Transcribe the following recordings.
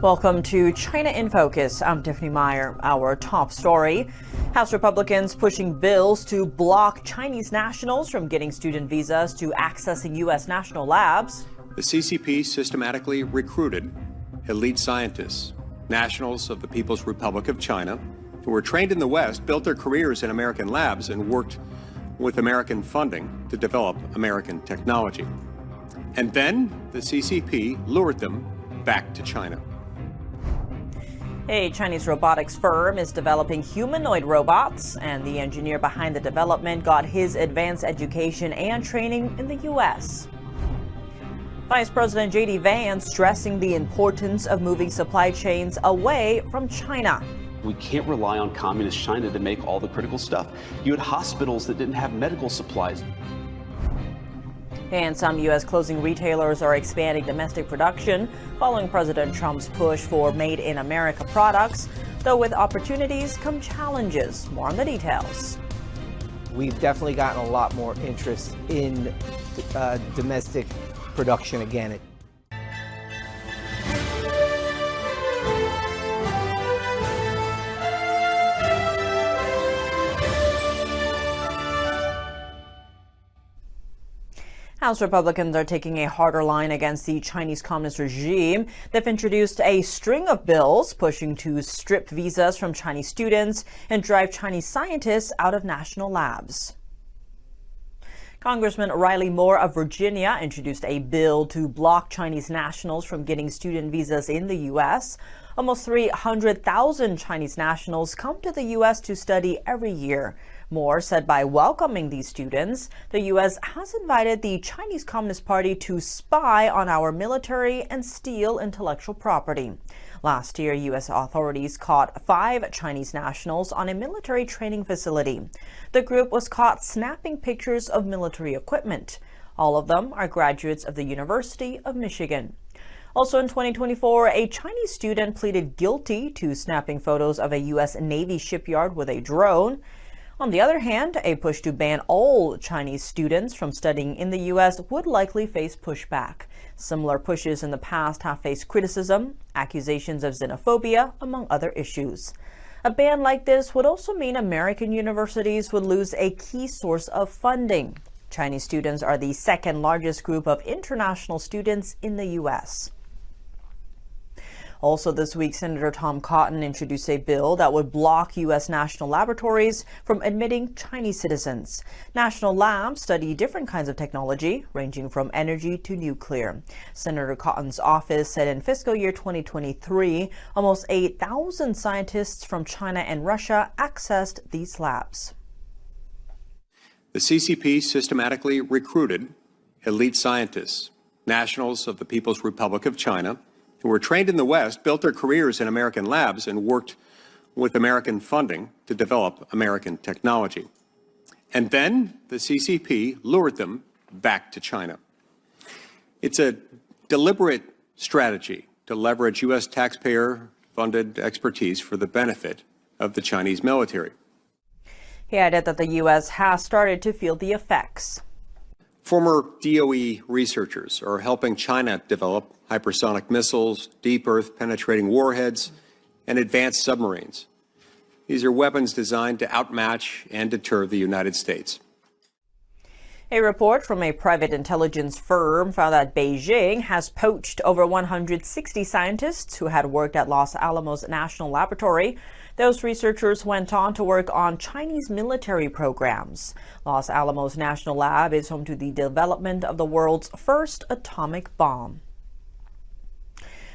Welcome to China in Focus. I'm Tiffany Meyer. Our top story: House Republicans pushing bills to block Chinese nationals from getting student visas to accessing U.S. national labs. The CCP systematically recruited elite scientists, nationals of the People's Republic of China, who were trained in the West, built their careers in American labs, and worked with American funding to develop American technology. And then the CCP lured them back to China. A Chinese robotics firm is developing humanoid robots, and the engineer behind the development got his advanced education and training in the U.S. Vice President J.D. Vance stressing the importance of moving supply chains away from China. We can't rely on communist China to make all the critical stuff. You had hospitals that didn't have medical supplies. And some U.S. clothing retailers are expanding domestic production following President Trump's push for Made in America products. Though with opportunities come challenges. More on the details. We've definitely gotten a lot more interest in domestic production again. House Republicans are taking a harder line against the Chinese Communist regime. They've introduced a string of bills pushing to strip visas from Chinese students and drive Chinese scientists out of national labs. Congressman Riley Moore of Virginia introduced a bill to block Chinese nationals from getting student visas in the U.S. Almost 300,000 Chinese nationals come to the U.S. to study every year. Moore said by welcoming these students, the U.S. has invited the Chinese Communist Party to spy on our military and steal intellectual property. Last year, U.S. authorities caught 5 Chinese nationals on a military training facility. The group was caught snapping pictures of military equipment. All of them are graduates of the University of Michigan. Also in 2024, a Chinese student pleaded guilty to snapping photos of a U.S. Navy shipyard with a drone. On the other hand, a push to ban all Chinese students from studying in the U.S. would likely face pushback. Similar pushes in the past have faced criticism, accusations of xenophobia, among other issues. A ban like this would also mean American universities would lose a key source of funding. Chinese students are the second largest group of international students in the U.S. Also this week, Senator Tom Cotton introduced a bill that would block U.S. national laboratories from admitting Chinese citizens. National labs study different kinds of technology, ranging from energy to nuclear. Senator Cotton's office said in fiscal year 2023, almost 8,000 scientists from China and Russia accessed these labs. The CCP systematically recruited elite scientists, nationals of the People's Republic of China, who were trained in the West, built their careers in American labs, and worked with American funding to develop American technology. And then the CCP lured them back to China. It's a deliberate strategy to leverage U.S. taxpayer-funded expertise for the benefit of the Chinese military. He added that the U.S. has started to feel the effects. Former DOE researchers are helping China develop hypersonic missiles, deep earth penetrating warheads, and advanced submarines. These are weapons designed to outmatch and deter the United States. A report from a private intelligence firm found that Beijing has poached over 160 scientists who had worked at Los Alamos National Laboratory. Those researchers went on to work on Chinese military programs. Los Alamos National Lab is home to the development of the world's first atomic bomb.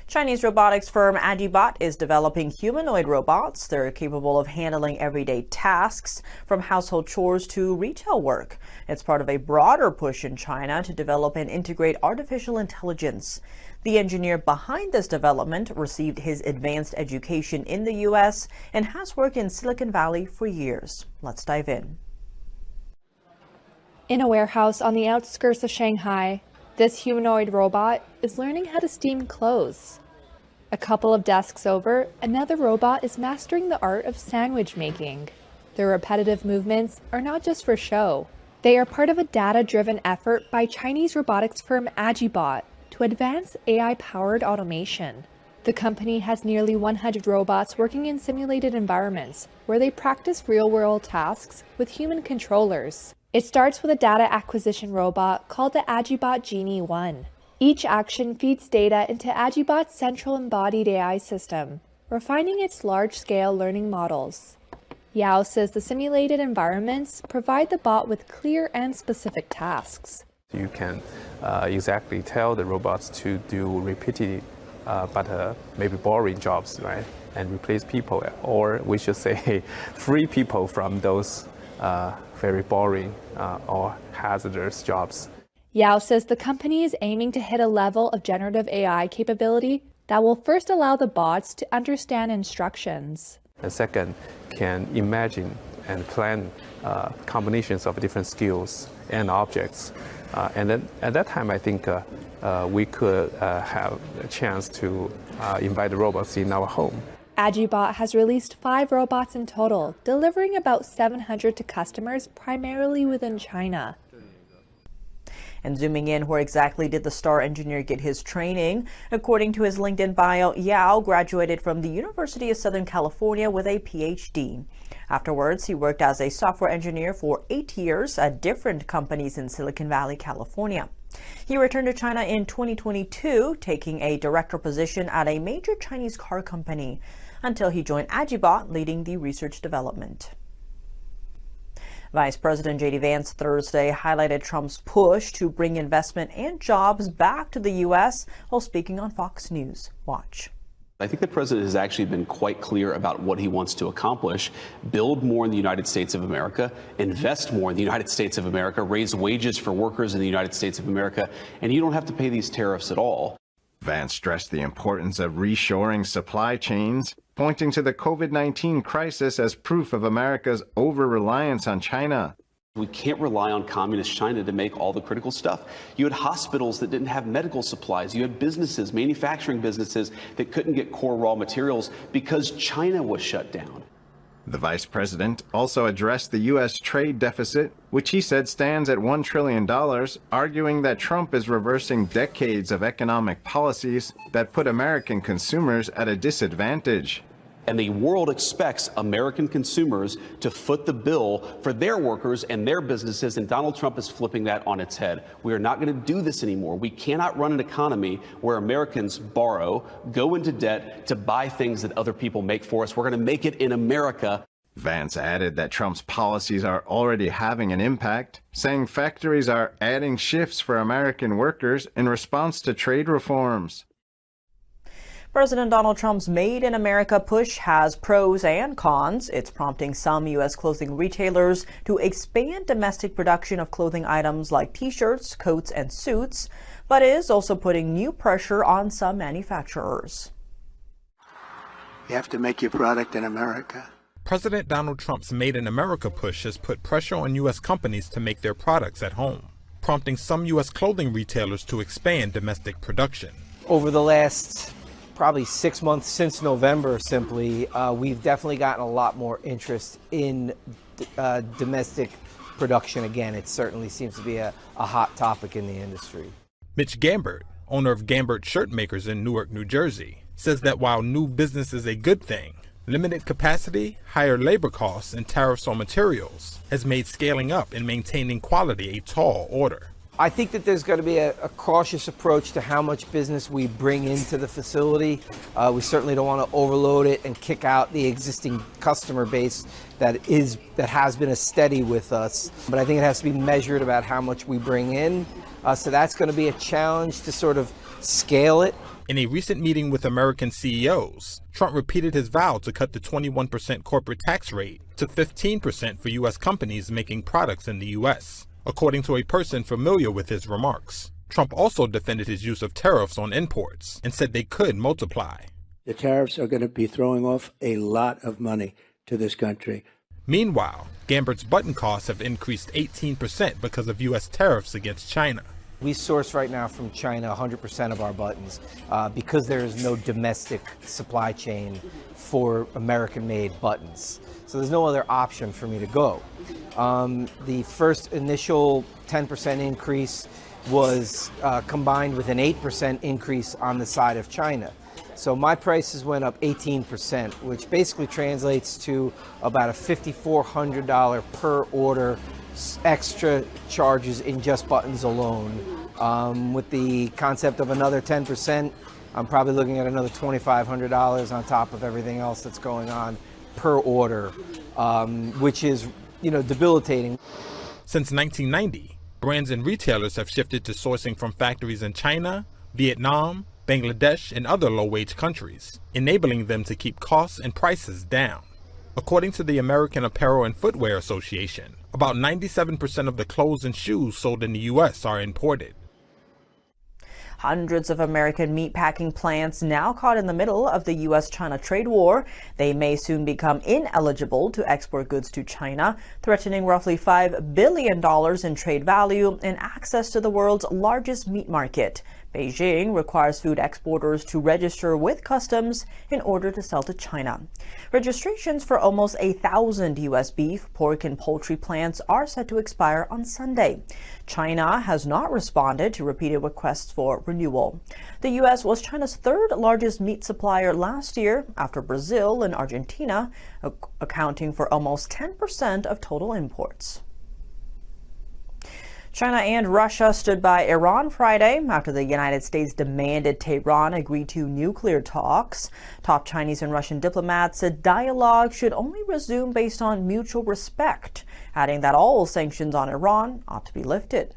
Chinese robotics firm Agibot is developing humanoid robots. They're capable of handling everyday tasks, from household chores to retail work. It's part of a broader push in China to develop and integrate artificial intelligence. The engineer behind this development received his advanced education in the U.S. and has worked in Silicon Valley for years. Let's dive in. In a warehouse on the outskirts of Shanghai, this humanoid robot is learning how to steam clothes. A couple of desks over, another robot is mastering the art of sandwich making. Their repetitive movements are not just for show. They are part of a data-driven effort by Chinese robotics firm Agibot to to advance AI-powered automation. The company has nearly 100 robots working in simulated environments where they practice real-world tasks with human controllers. It starts with a data acquisition robot called the Agibot Genie 1. Each action feeds data into Agibot's central embodied AI system, refining its large-scale learning models. Yao says the simulated environments provide the bot with clear and specific tasks. You can exactly tell the robots to do repetitive but maybe boring jobs, right? And replace people, or we should say free people from those very boring or hazardous jobs. Yao says the company is aiming to hit a level of generative AI capability that will first allow the bots to understand instructions. The second can imagine and plan combinations of different skills and objects. And then at that time, I think we could have a chance to invite the robots in our home. Agibot has released 5 robots in total, delivering about 700 to customers primarily within China. And zooming in, where exactly did the star engineer get his training? According to his LinkedIn bio, Yao graduated from the University of Southern California with a PhD. Afterwards, he worked as a software engineer for 8 years at different companies in Silicon Valley, California. He returned to China in 2022, taking a director position at a major Chinese car company, until he joined Agibot, leading the research development. Vice President J.D. Vance Thursday highlighted Trump's push to bring investment and jobs back to the U.S. while speaking on Fox News. Watch. I think the president has actually been quite clear about what he wants to accomplish: build more in the United States of America, invest more in the United States of America, raise wages for workers in the United States of America, and you don't have to pay these tariffs at all. Vance stressed the importance of reshoring supply chains, pointing to the COVID-19 crisis as proof of America's over-reliance on China. We can't rely on communist China to make all the critical stuff. You had hospitals that didn't have medical supplies. You had businesses, manufacturing businesses, that couldn't get core raw materials because China was shut down. The vice president also addressed the U.S. trade deficit, which he said stands at $1 trillion, arguing that Trump is reversing decades of economic policies that put American consumers at a disadvantage. And the world expects American consumers to foot the bill for their workers and their businesses, and Donald Trump is flipping that on its head. We are not going to do this anymore. We cannot run an economy where Americans borrow, go into debt to buy things that other people make for us. We're going to make it in America. Vance added that Trump's policies are already having an impact, saying factories are adding shifts for American workers in response to trade reforms. President Donald Trump's Made in America push has pros and cons. It's prompting some U.S. clothing retailers to expand domestic production of clothing items like T-shirts, coats, and suits, but is also putting new pressure on some manufacturers. You have to make your product in America. President Donald Trump's Made in America push has put pressure on U.S. companies to make their products at home, prompting some U.S. clothing retailers to expand domestic production. Over the last probably 6 months since November, simply, we've definitely gotten a lot more interest in domestic production again. It certainly seems to be a hot topic in the industry. Mitch Gambert, owner of Gambert Shirt Makers in Newark, New Jersey, says that while new business is a good thing, limited capacity, higher labor costs, and tariffs on materials has made scaling up and maintaining quality a tall order. I think that there's going to be a cautious approach to how much business we bring into the facility. We certainly don't want to overload it and kick out the existing customer base that has been a steady with us. But I think it has to be measured about how much we bring in. So that's going to be a challenge to sort of scale it. In a recent meeting with American CEOs, Trump repeated his vow to cut the 21% corporate tax rate to 15% for U.S. companies making products in the U.S., according to a person familiar with his remarks. Trump also defended his use of tariffs on imports and said they could multiply. The tariffs are going to be throwing off a lot of money to this country. Meanwhile, Gambert's button costs have increased 18% because of U.S. tariffs against China. We source right now from China 100% of our buttons because there is no domestic supply chain for American-made buttons. So there's no other option for me to go. The first initial 10% increase was combined with an 8% increase on the side of China. So my prices went up 18%, which basically translates to about a $5,400 per order extra charges in just buttons alone. With the concept of another 10%, I'm probably looking at another $2,500 on top of everything else that's going on per order, which is, debilitating. Since 1990, brands and retailers have shifted to sourcing from factories in China, Vietnam, Bangladesh, and other low-wage countries, enabling them to keep costs and prices down. According to the American Apparel and Footwear Association, about 97% of the clothes and shoes sold in the U.S. are imported. Hundreds of American meatpacking plants now caught in the middle of the U.S.-China trade war. They may soon become ineligible to export goods to China, threatening roughly $5 billion in trade value and access to the world's largest meat market. Beijing requires food exporters to register with customs in order to sell to China. Registrations for almost 1,000 U.S. beef, pork, and poultry plants are set to expire on Sunday. China has not responded to repeated requests for renewal. The U.S. was China's third largest meat supplier last year, after Brazil and Argentina, accounting for almost 10% of total imports. China and Russia stood by Iran Friday after the United States demanded Tehran agree to nuclear talks. Top Chinese and Russian diplomats said dialogue should only resume based on mutual respect, adding that all sanctions on Iran ought to be lifted.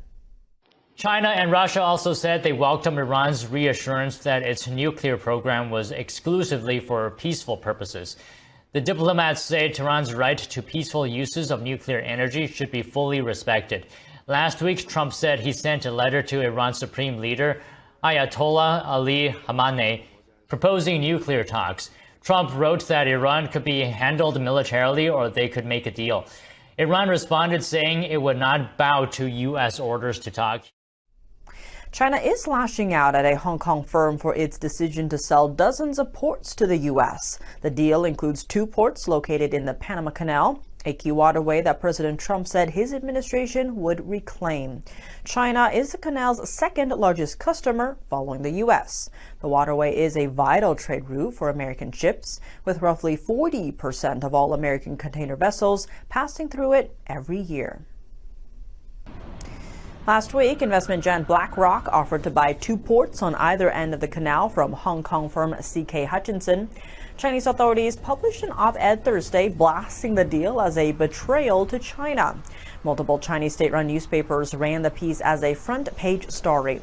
China and Russia also said they welcome Iran's reassurance that its nuclear program was exclusively for peaceful purposes. The diplomats say Tehran's right to peaceful uses of nuclear energy should be fully respected. Last week, Trump said he sent a letter to Iran's supreme leader, Ayatollah Ali Khamenei, proposing nuclear talks. Trump wrote that Iran could be handled militarily or they could make a deal. Iran responded saying it would not bow to U.S. orders to talk. China is lashing out at a Hong Kong firm for its decision to sell dozens of ports to the U.S. The deal includes 2 ports located in the Panama Canal, a key waterway that President Trump said his administration would reclaim. China is the canal's second largest customer, following the U.S. The waterway is a vital trade route for American ships, with roughly 40% of all American container vessels passing through it every year. Last week, investment giant BlackRock offered to buy 2 ports on either end of the canal from Hong Kong firm C.K. Hutchinson. Chinese authorities published an op-ed Thursday blasting the deal as a betrayal to China. Multiple Chinese state-run newspapers ran the piece as a front-page story.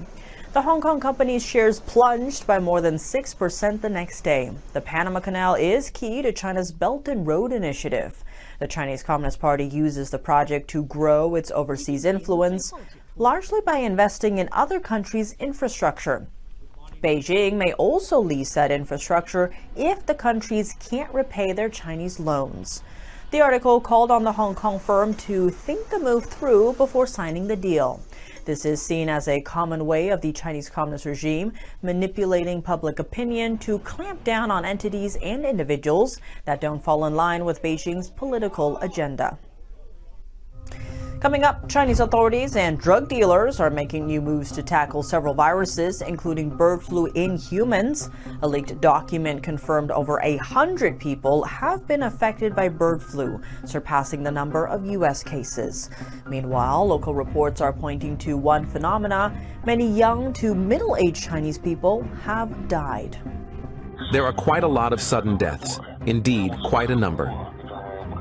The Hong Kong company's shares plunged by more than 6% the next day. The Panama Canal is key to China's Belt and Road Initiative. The Chinese Communist Party uses the project to grow its overseas influence, largely by investing in other countries' infrastructure. Beijing may also lease that infrastructure if the countries can't repay their Chinese loans. The article called on the Hong Kong firm to think the move through before signing the deal. This is seen as a common way of the Chinese Communist regime manipulating public opinion to clamp down on entities and individuals that don't fall in line with Beijing's political agenda. Coming up, Chinese authorities and drug dealers are making new moves to tackle several viruses, including bird flu in humans. A leaked document confirmed over 100 people have been affected by bird flu, surpassing the number of U.S. cases. Meanwhile, local reports are pointing to one phenomena: many young to middle-aged Chinese people have died. There are quite a lot of sudden deaths, indeed quite a number.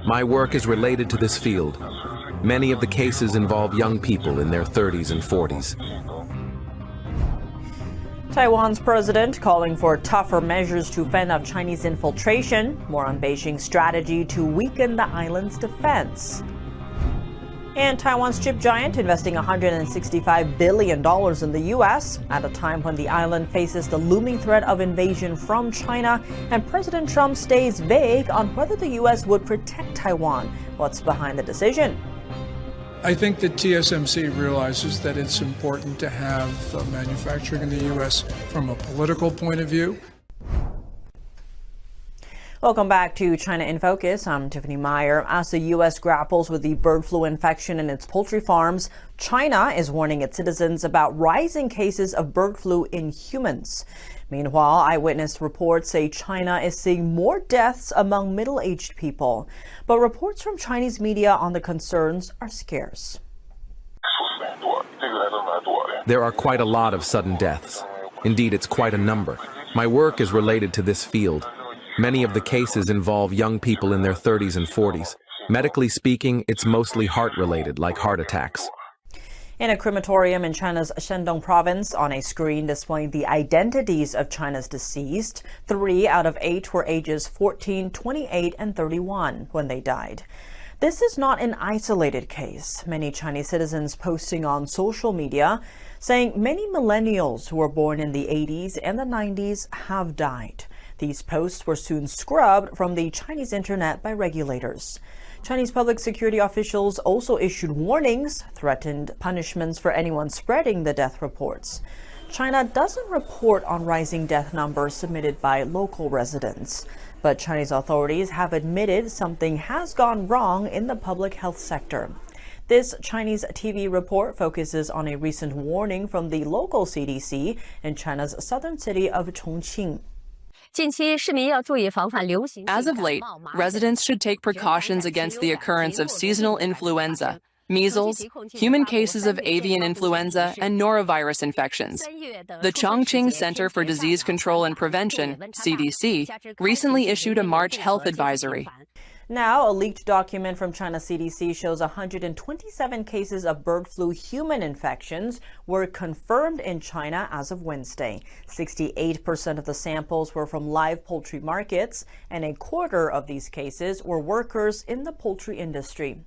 My work is related to this field. Many of the cases involve young people in their 30s and 40s. Taiwan's president calling for tougher measures to fend off Chinese infiltration. More on Beijing's strategy to weaken the island's defense. And Taiwan's chip giant investing $165 billion in the U.S. at a time when the island faces the looming threat of invasion from China, and President Trump stays vague on whether the U.S. would protect Taiwan. What's behind the decision? I think that TSMC realizes that it's important to have manufacturing in the U.S. from a political point of view. Welcome back to China in Focus. I'm Tiffany Meyer. As the U.S. grapples with the bird flu infection in its poultry farms, China is warning its citizens about rising cases of bird flu in humans. Meanwhile, eyewitness reports say China is seeing more deaths among middle-aged people. But reports from Chinese media on the concerns are scarce. There are quite a lot of sudden deaths. Indeed, it's quite a number. My work is related to this field. Many of the cases involve young people in their 30s and 40s. Medically speaking, it's mostly heart-related, like heart attacks. In a crematorium in China's Shandong province, on a screen displaying the identities of China's deceased, 3 out of 8 were ages 14, 28, and 31 when they died. This is not an isolated case. Many Chinese citizens posting on social media saying many millennials who were born in the 80s and the 90s have died. These posts were soon scrubbed from the Chinese internet by regulators. Chinese public security officials also issued warnings, threatened punishments for anyone spreading the death reports. China doesn't report on rising death numbers submitted by local residents, but Chinese authorities have admitted something has gone wrong in the public health sector. This Chinese TV report focuses on a recent warning from the local CDC in China's southern city of Chongqing. As of late, residents should take precautions against the occurrence of seasonal influenza, measles, human cases of avian influenza, and norovirus infections. The Chongqing Center for Disease Control and Prevention, CDC, recently issued a March health advisory. Now, a leaked document from China CDC shows 127 cases of bird flu human infections were confirmed in China as of Wednesday. 68% of the samples were from live poultry markets, and a quarter of these cases were workers in the poultry industry.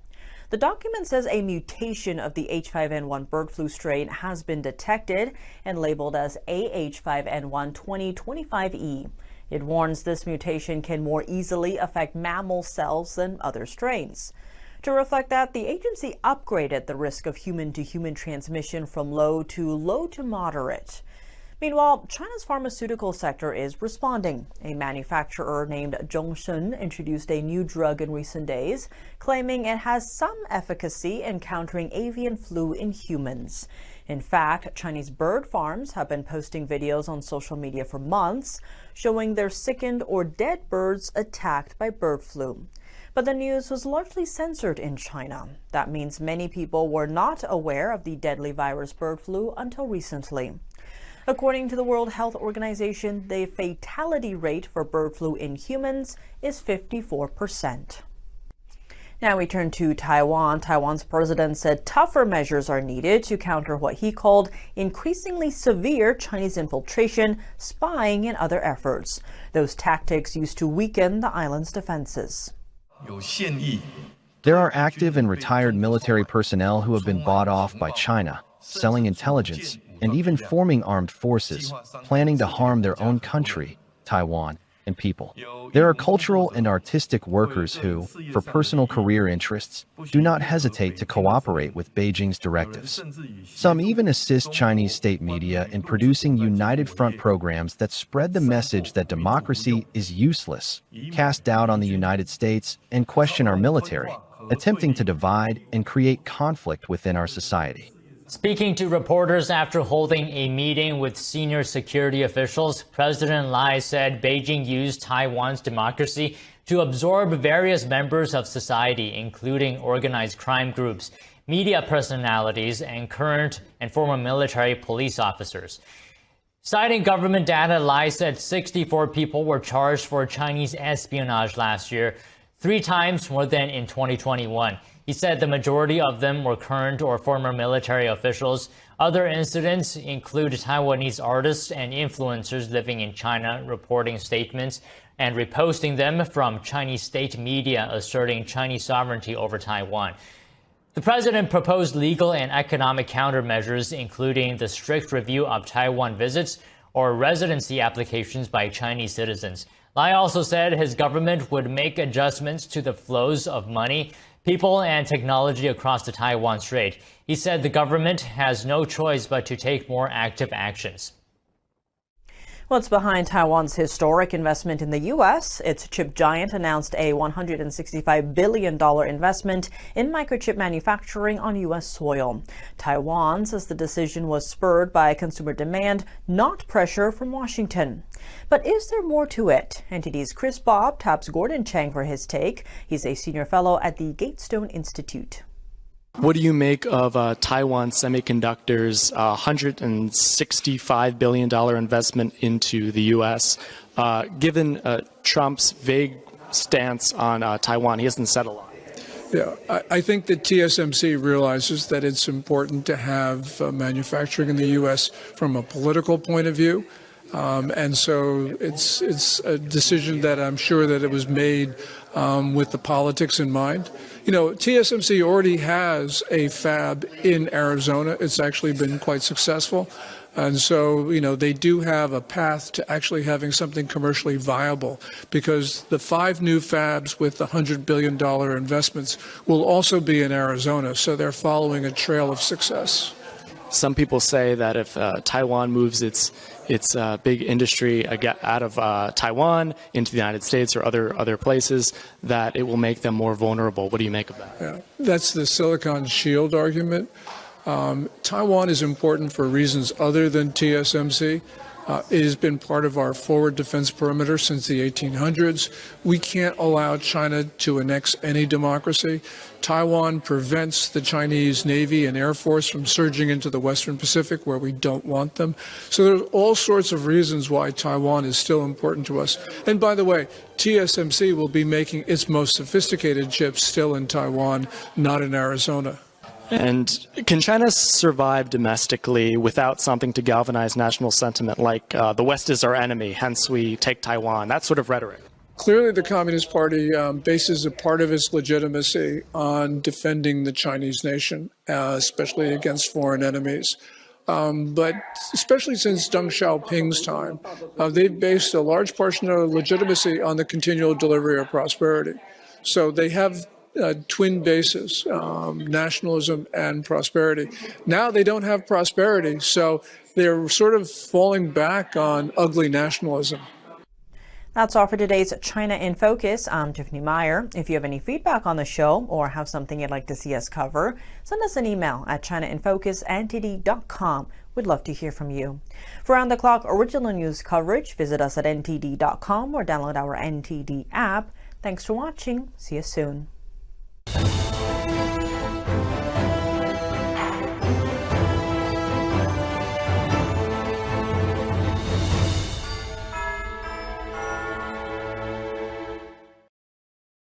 The document says a mutation of the H5N1 bird flu strain has been detected and labeled as AH5N1 2025E. It warns this mutation can more easily affect mammal cells than other strains. To reflect that, the agency upgraded the risk of human-to-human transmission from low to moderate. Meanwhile, China's pharmaceutical sector is responding. A manufacturer named Zhongshen introduced a new drug in recent days, claiming it has some efficacy in countering avian flu in humans. In fact, Chinese bird farms have been posting videos on social media for months showing their sickened or dead birds attacked by bird flu. But the news was largely censored in China. That means many people were not aware of the deadly virus bird flu until recently. According to the World Health Organization, the fatality rate for bird flu in humans is 54%. Now we turn to Taiwan. Taiwan's president said tougher measures are needed to counter what he called increasingly severe Chinese infiltration, spying, and other efforts. Those tactics used to weaken the island's defenses. There are active and retired military personnel who have been bought off by China, selling intelligence, and even forming armed forces, planning to harm their own country, Taiwan, and people. There are cultural and artistic workers who, for personal career interests, do not hesitate to cooperate with Beijing's directives. Some even assist Chinese state media in producing United Front programs that spread the message that democracy is useless, cast doubt on the United States, and question our military, attempting to divide and create conflict within our society. Speaking to reporters after holding a meeting with senior security officials, President Lai said Beijing used Taiwan's democracy to absorb various members of society, including organized crime groups, media personalities, and current and former military police officers. Citing government data, Lai said 64 people were charged for Chinese espionage last year, 3 times more than in 2021. He said the majority of them were current or former military officials. Other incidents include Taiwanese artists and influencers living in China reporting statements and reposting them from Chinese state media asserting Chinese sovereignty over Taiwan. The president proposed legal and economic countermeasures, including the strict review of Taiwan visits or residency applications by Chinese citizens. Lai also said his government would make adjustments to the flows of money, people, and technology across the Taiwan Strait. He said the government has no choice but to take more active actions. What's behind Taiwan's historic investment in the U.S.? Its chip giant announced a $165 billion investment in microchip manufacturing on U.S. soil. Taiwan says the decision was spurred by consumer demand, not pressure from Washington. But is there more to it? NTD's Chris Bob taps Gordon Chang for his take. He's a senior fellow at the Gatestone Institute. What do you make of Taiwan Semiconductor's $165 billion investment into the U.S.? Given Trump's vague stance on Taiwan, he hasn't said a lot. Yeah, I think that TSMC realizes that it's important to have manufacturing in the U.S. from a political point of view. And so it's a decision that I'm sure that it was made with the politics in mind. You know, TSMC already has a fab in Arizona. It's actually been quite successful. And so, you know, they do have a path to actually having something commercially viable because the 5 new fabs with the $100 billion investments will also be in Arizona. So they're following a trail of success. Some people say that if Taiwan moves its big industry out of Taiwan into the United States or other places, that it will make them more vulnerable. What do you make of that? Yeah, that's the Silicon Shield argument. Taiwan is important for reasons other than TSMC. It has been part of our forward defense perimeter since the 1800s. We can't allow China to annex any democracy. Taiwan prevents the Chinese Navy and Air Force from surging into the Western Pacific where we don't want them. So there's all sorts of reasons why Taiwan is still important to us. And by the way, TSMC will be making its most sophisticated chips still in Taiwan, not in Arizona. And can China survive domestically without something to galvanize national sentiment like the West is our enemy, hence we take Taiwan, that sort of rhetoric? Clearly, the Communist Party bases a part of its legitimacy on defending the Chinese nation, especially against foreign enemies. But especially since Deng Xiaoping's time, they've based a large portion of legitimacy on the continual delivery of prosperity. So they have twin bases, nationalism and prosperity. Now they don't have prosperity, so they're sort of falling back on ugly nationalism. That's all for today's China in Focus. I'm Tiffany Meyer. If you have any feedback on the show or have something you'd like to see us cover, send us an email at chinainfocus@ntd.com. We'd love to hear from you. For round-the-clock original news coverage, visit us at ntd.com or download our NTD app. Thanks for watching. See you soon.